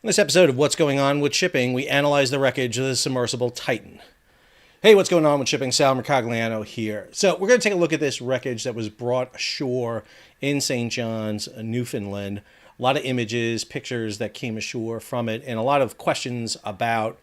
In this episode of What's Going On with Shipping, we analyze the wreckage of the submersible Titan. Hey, what's going on with shipping? Sal Mercogliano here. So we're going to take a look at this wreckage that was brought ashore in St. John's, Newfoundland. A lot of images, pictures that came ashore from it, and a lot of questions about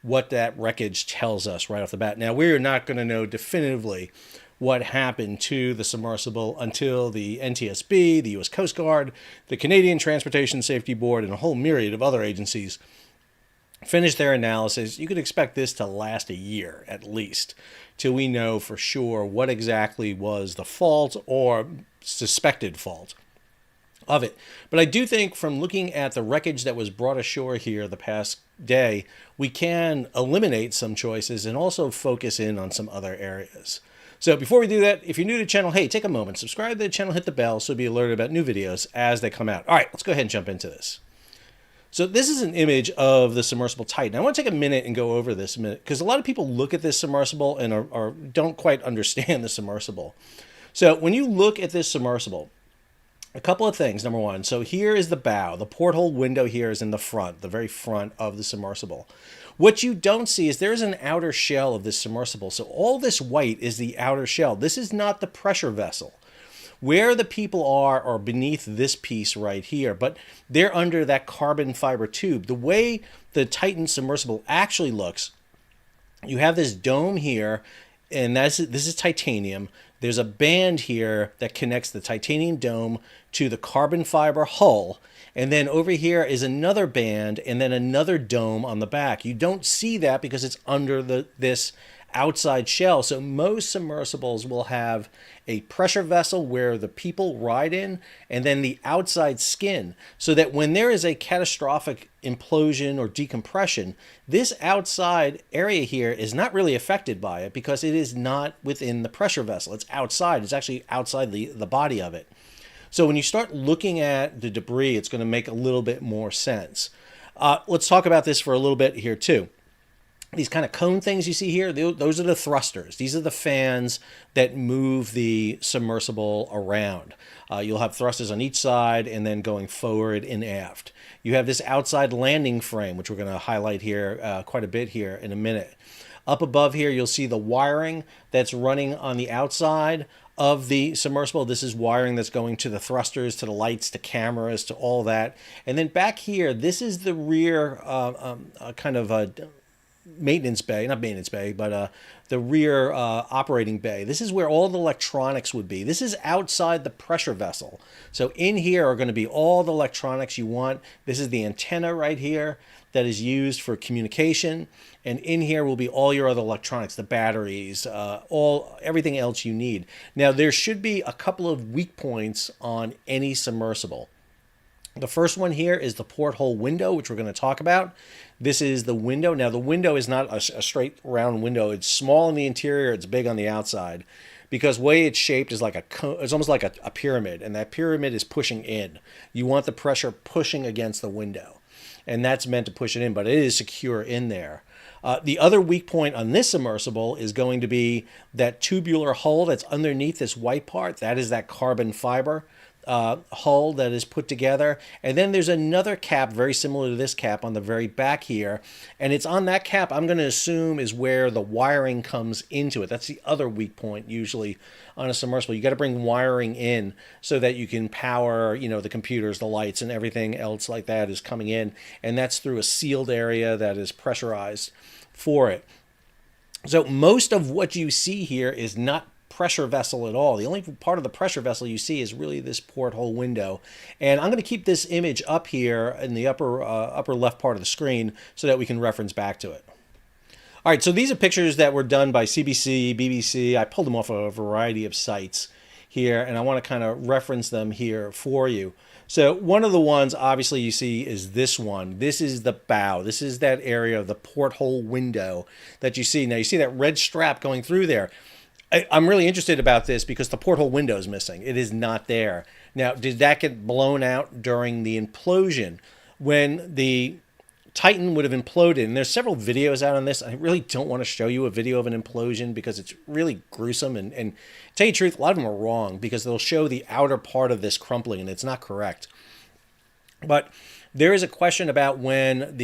what that wreckage tells us right off the bat. Now, we're not going to know definitively what happened to the submersible until the NTSB, the U.S. Coast Guard, the Canadian Transportation Safety Board, and a whole myriad of other agencies finish their analysis. You could expect this to last a year at least till we know for sure what exactly was the fault or suspected fault of it. But I do think from looking at the wreckage that was brought ashore here the past day, we can eliminate some choices and also focus in on some other areas. So before we do that, if you're new to the channel, hey, take a moment, subscribe to the channel, hit the bell so you'll be alerted about new videos as they come out. All right, let's go ahead and jump into this. So this is an image of the submersible Titan. I want to take a minute and go over this a minute because a lot of people look at this submersible and don't quite understand the submersible. So when you look at this submersible, a couple of things. Number one, so here is the bow. The porthole window here is in the front, the very front of the submersible. What you don't see is there's an outer shell of this submersible. So all this white is the outer shell. This is not the pressure vessel. Where the people are beneath this piece right here, but they're under that carbon fiber tube. The way the Titan submersible actually looks, you have this dome here, and this is titanium. There's a band here that connects the titanium dome to the carbon fiber hull. And then over here is another band and then another dome on the back. You don't see that because it's under this outside shell. So most submersibles will have a pressure vessel where the people ride in and then the outside skin, so that when there is a catastrophic implosion or decompression, this outside area here is not really affected by it because it is not within the pressure vessel. It's outside. It's actually outside the body of it. So when you start looking at the debris, it's going to make a little bit more sense. Let's talk about this for a little bit here too. These kind of cone things you see here, those are the thrusters. These are the fans that move the submersible around. You'll have thrusters on each side and then going forward and aft. You have this outside landing frame, which we're going to highlight here quite a bit here in a minute. Up above here, you'll see the wiring that's running on the outside of the submersible. This is wiring that's going to the thrusters, to the lights, to cameras, to all that. And then back here, this is the rear kind of maintenance bay, not maintenance bay, but the rear operating bay. This is where all the electronics would be. This is outside the pressure vessel. So in here are going to be all the electronics you want. This is the antenna right here that is used for communication. And in here will be all your other electronics, the batteries, everything else you need. Now, there should be a couple of weak points on any submersible. The first one here is the porthole window, which we're going to talk about. This is the window. Now, the window is not a straight round window. It's small in the interior. It's big on the outside because the way it's shaped is like it's almost like a pyramid, and that pyramid is pushing in. You want the pressure pushing against the window, and that's meant to push it in, but it is secure in there. The other weak point on this submersible is going to be that tubular hull that's underneath this white part. That is that carbon fiber hull that is put together. And then there's another cap very similar to this cap on the very back here. And it's on that cap, I'm going to assume, is where the wiring comes into it. That's the other weak point usually on a submersible. You got to bring wiring in so that you can power, the computers, the lights, and everything else like that is coming in. And that's through a sealed area that is pressurized for it. So most of what you see here is not pressure vessel at all. The only part of the pressure vessel you see is really this porthole window. And I'm going to keep this image up here in the upper left part of the screen so that we can reference back to it. All right, so these are pictures that were done by CBC, BBC. I pulled them off a variety of sites here, and I want to kind of reference them here for you. So one of the ones obviously you see is this one. This is the bow. This is that area of the porthole window that you see. Now you see that red strap going through there. I'm really interested about this because the porthole window is missing. It is not there. Now, did that get blown out during the implosion? When the Titan would have imploded, and there's several videos out on this. I really don't want to show you a video of an implosion because it's really gruesome. And to tell you the truth, a lot of them are wrong because they'll show the outer part of this crumpling, and it's not correct. But There is a question about when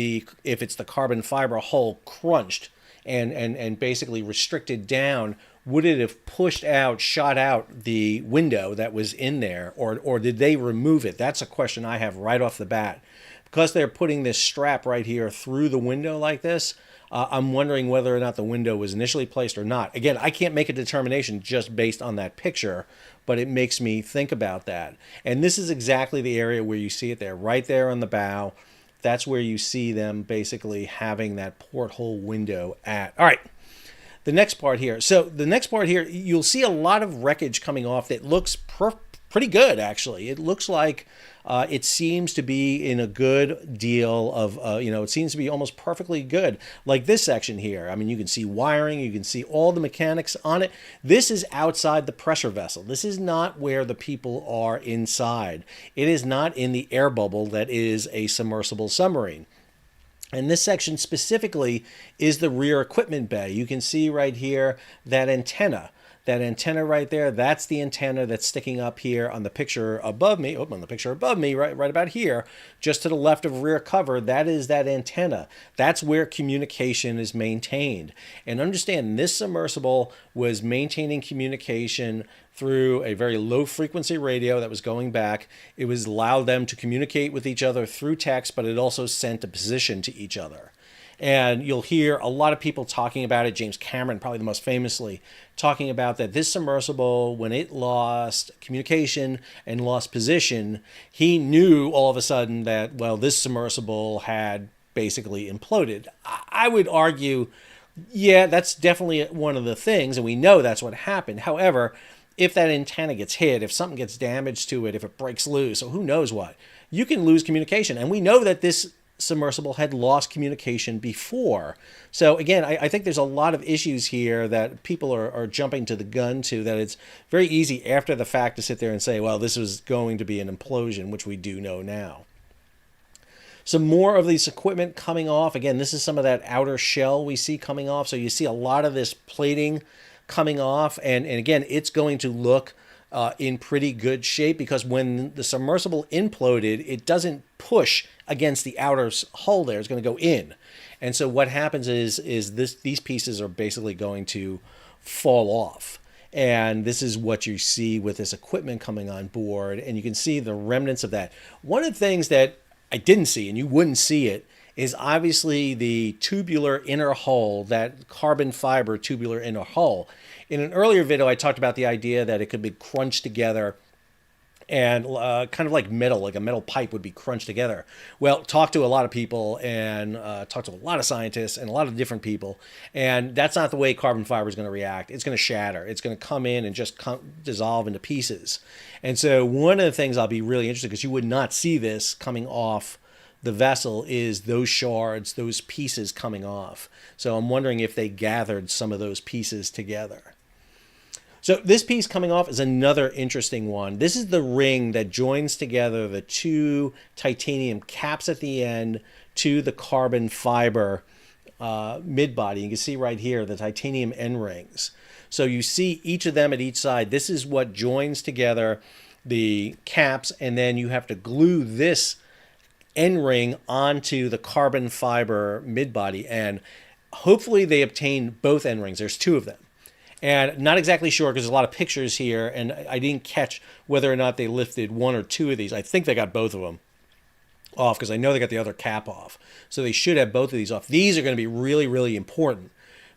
if it's the carbon fiber hull crunched and basically restricted down, would it have pushed out, shot out the window that was in there, or did they remove it? That's a question I have right off the bat. Because they're putting this strap right here through the window like this, I'm wondering whether or not the window was initially placed or not. Again, I can't make a determination just based on that picture, but it makes me think about that. And this is exactly the area where you see it there, right there on the bow. That's where you see them basically having that porthole window at. All right, the next part here. So the next part here, you'll see a lot of wreckage coming off that looks pretty good, actually. It looks like it seems to be in a good deal of, it seems to be almost perfectly good. Like this section here. I mean, you can see wiring, you can see all the mechanics on it. This is outside the pressure vessel. This is not where the people are inside. It is not in the air bubble that is a submersible submarine. And this section specifically is the rear equipment bay. You can see right here that antenna. That antenna right there, that's the antenna that's sticking up here on the picture above me. Oh, on the picture above me, right about here, just to the left of rear cover, that is that antenna. That's where communication is maintained. And understand, this submersible was maintaining communication through a very low frequency radio that was going back. It was allowed them to communicate with each other through text, but it also sent a position to each other. And you'll hear a lot of people talking about it. James Cameron, probably the most famously, talking about that this submersible, when it lost communication and lost position, he knew all of a sudden that, well, this submersible had basically imploded. I would argue, yeah, that's definitely one of the things, and we know that's what happened. However, if that antenna gets hit, if something gets damaged to it, if it breaks loose, or who knows what, you can lose communication. And we know that this submersible had lost communication before. So again, I think there's a lot of issues here that people are jumping to the gun to, that it's very easy after the fact to sit there and say, well, this was going to be an implosion, which we do know now. Some more of this equipment coming off. Again, this is some of that outer shell we see coming off. So you see a lot of this plating coming off. And again, it's going to look in pretty good shape, because when the submersible imploded, it doesn't push against the outer hull there. It's going to go in. And so what happens is these pieces are basically going to fall off. And this is what you see with this equipment coming on board. And you can see the remnants of that. One of the things that I didn't see, and you wouldn't see it, is obviously the tubular inner hull, that carbon fiber tubular inner hull. In an earlier video, I talked about the idea that it could be crunched together and kind of like metal, like a metal pipe would be crunched together. Well, talked to a lot of people and talked to a lot of scientists and a lot of different people, and that's not the way carbon fiber is going to react. It's going to shatter. It's going to come in and just dissolve into pieces. And so one of the things I'll be really interested, because you would not see this coming off the vessel, is those shards, those pieces coming off. So I'm wondering if they gathered some of those pieces together. So this piece coming off is another interesting one. This is the ring that joins together the two titanium caps at the end to the carbon fiber mid-body. You can see right here the titanium end rings. So you see each of them at each side. This is what joins together the caps, and then you have to glue this end ring onto the carbon fiber mid-body, and hopefully they obtain both end rings. There's two of them. And not exactly sure, because there's a lot of pictures here, and I didn't catch whether or not they lifted one or two of these. I think they got both of them off, because I know they got the other cap off. So they should have both of these off. These are going to be really, really important,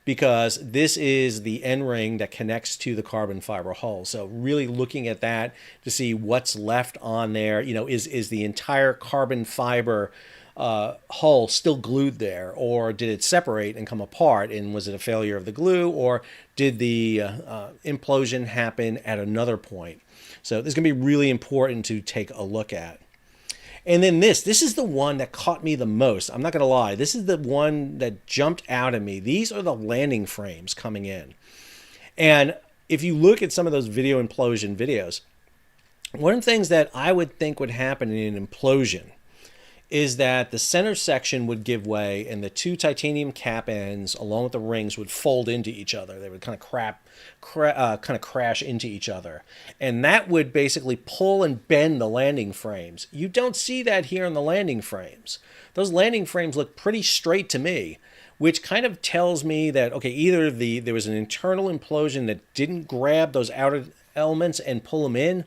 because this is the end ring that connects to the carbon fiber hull. So really looking at that to see what's left on there. You know, is the entire carbon fiber hull still glued there, or did it separate and come apart, and was it a failure of the glue, or did the implosion happen at another point? So this is going to be really important to take a look at. And then this is the one that caught me the most. I'm not going to lie. This is the one that jumped out at me. These are the landing frames coming in. And if you look at some of those video implosion videos, one of the things that I would think would happen in an implosion is that the center section would give way and the two titanium cap ends along with the rings would fold into each other. They would kind of crash into each other. And that would basically pull and bend the landing frames. You don't see that here in the landing frames. Those landing frames look pretty straight to me, which kind of tells me that, okay, either there was an internal implosion that didn't grab those outer elements and pull them in,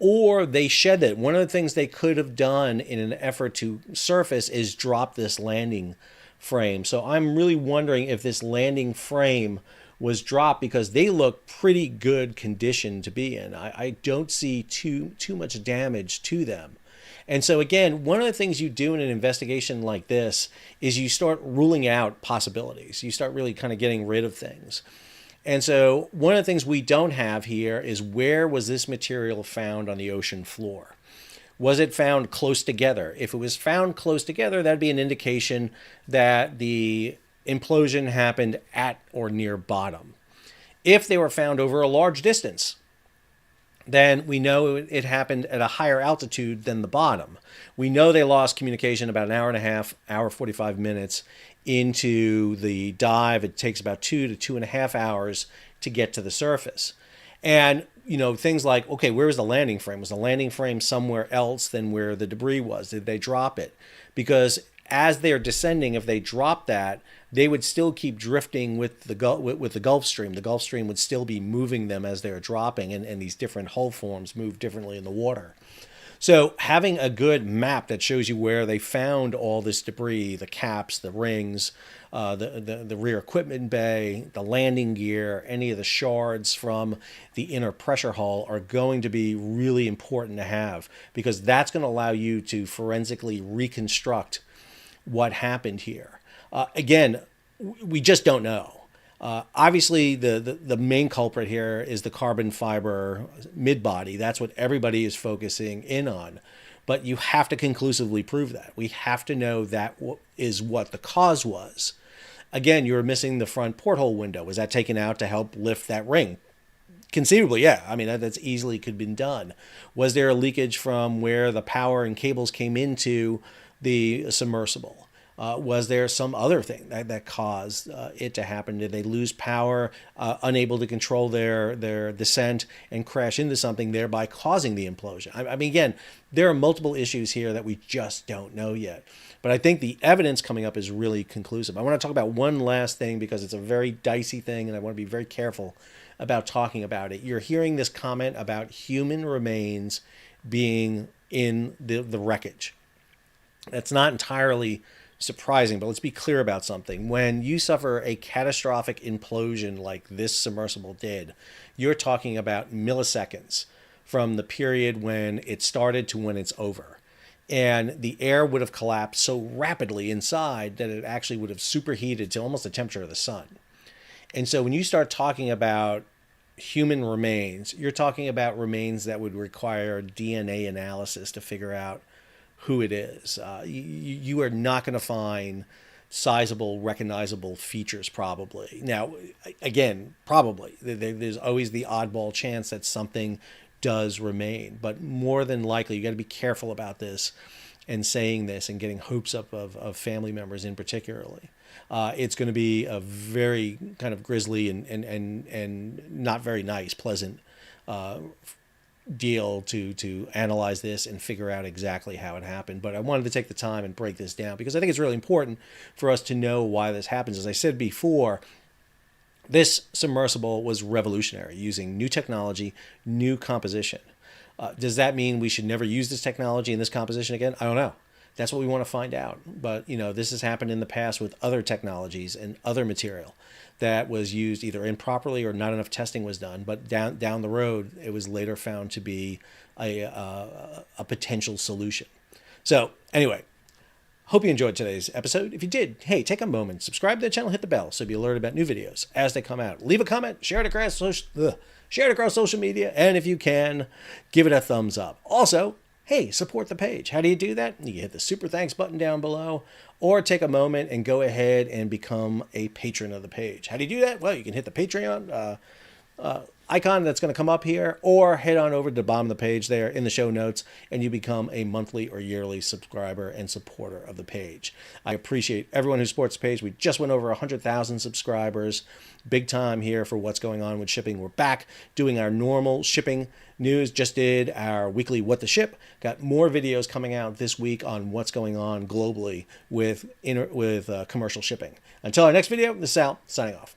or they shed it. One of the things they could have done in an effort to surface is drop this landing frame. So I'm really wondering if this landing frame was dropped, because they look pretty good condition to be in. I don't see too much damage to them. And so again, one of the things you do in an investigation like this is you start ruling out possibilities. You start really kind of getting rid of things. And so one of the things we don't have here is, where was this material found on the ocean floor? Was it found close together? If it was found close together, that'd be an indication that the implosion happened at or near bottom. If they were found over a large distance, then we know it happened at a higher altitude than the bottom. We know they lost communication about an hour and a half, hour 45 minutes into the dive. It takes about 2 to 2.5 hours to get to the surface. And, things like, okay, where was the landing frame? Was the landing frame somewhere else than where the debris was? Did they drop it? Because as they're descending, if they drop that, they would still keep drifting with the Gulf Stream. The Gulf Stream would still be moving them as they're dropping, and these different hull forms move differently in the water. So having a good map that shows you where they found all this debris, the caps, the rings, the rear equipment bay, the landing gear, any of the shards from the inner pressure hull are going to be really important to have, because that's going to allow you to forensically reconstruct what happened here. Again, we just don't know. Obviously, the main culprit here is the carbon fiber mid-body. That's what everybody is focusing in on. But you have to conclusively prove that. We have to know that is what the cause was. Again, you were missing the front porthole window. Was that taken out to help lift that ring? Conceivably, yeah. I mean, that's easily could have been done. Was there a leakage from where the power and cables came into the submersible? Was there some other thing that caused it to happen? Did they lose power, unable to control their descent and crash into something, thereby causing the implosion? I mean, again, there are multiple issues here that we just don't know yet. But I think the evidence coming up is really conclusive. I want to talk about one last thing, because it's a very dicey thing, and I want to be very careful about talking about it. You're hearing this comment about human remains being in the wreckage. That's not entirely surprising, but let's be clear about something. When you suffer a catastrophic implosion like this submersible did, you're talking about milliseconds from the period when it started to when it's over. And the air would have collapsed so rapidly inside that it actually would have superheated to almost the temperature of the sun. And so when you start talking about human remains, you're talking about remains that would require DNA analysis to figure out who it is. You are not going to find sizable, recognizable features, probably. Now, again, probably. There's always the oddball chance that something does remain. But more than likely, you got to be careful about this and saying this and getting hopes up of family members in particularly. It's going to be a very kind of grisly and not very nice, pleasant deal to analyze this and figure out exactly how it happened. But I wanted to take the time and break this down, because I think it's really important for us to know why this happens. As I said before, this submersible was revolutionary, using new technology, new composition. Does that mean we should never use this technology and this composition again? I don't know. That's what we want to find out. But, this has happened in the past with other technologies and other material that was used either improperly or not enough testing was done. But down the road, it was later found to be a potential solution. So anyway, hope you enjoyed today's episode. If you did, hey, take a moment, subscribe to the channel, hit the bell so you'll be alerted about new videos as they come out. Leave a comment, share it across social media, and if you can, give it a thumbs up. Also, hey, support the page. How do you do that? You hit the super thanks button down below, or take a moment and go ahead and become a patron of the page. How do you do that? Well, you can hit the Patreon icon that's going to come up here, or head on over to the bottom of the page there in the show notes, and you become a monthly or yearly subscriber and supporter of the page. I appreciate everyone who supports the page. We just went over 100,000 subscribers. Big time here for what's going on with shipping. We're back doing our normal shipping news. Just did our weekly What the Ship. Got more videos coming out this week on what's going on globally with commercial shipping. Until our next video, this is Sal, signing off.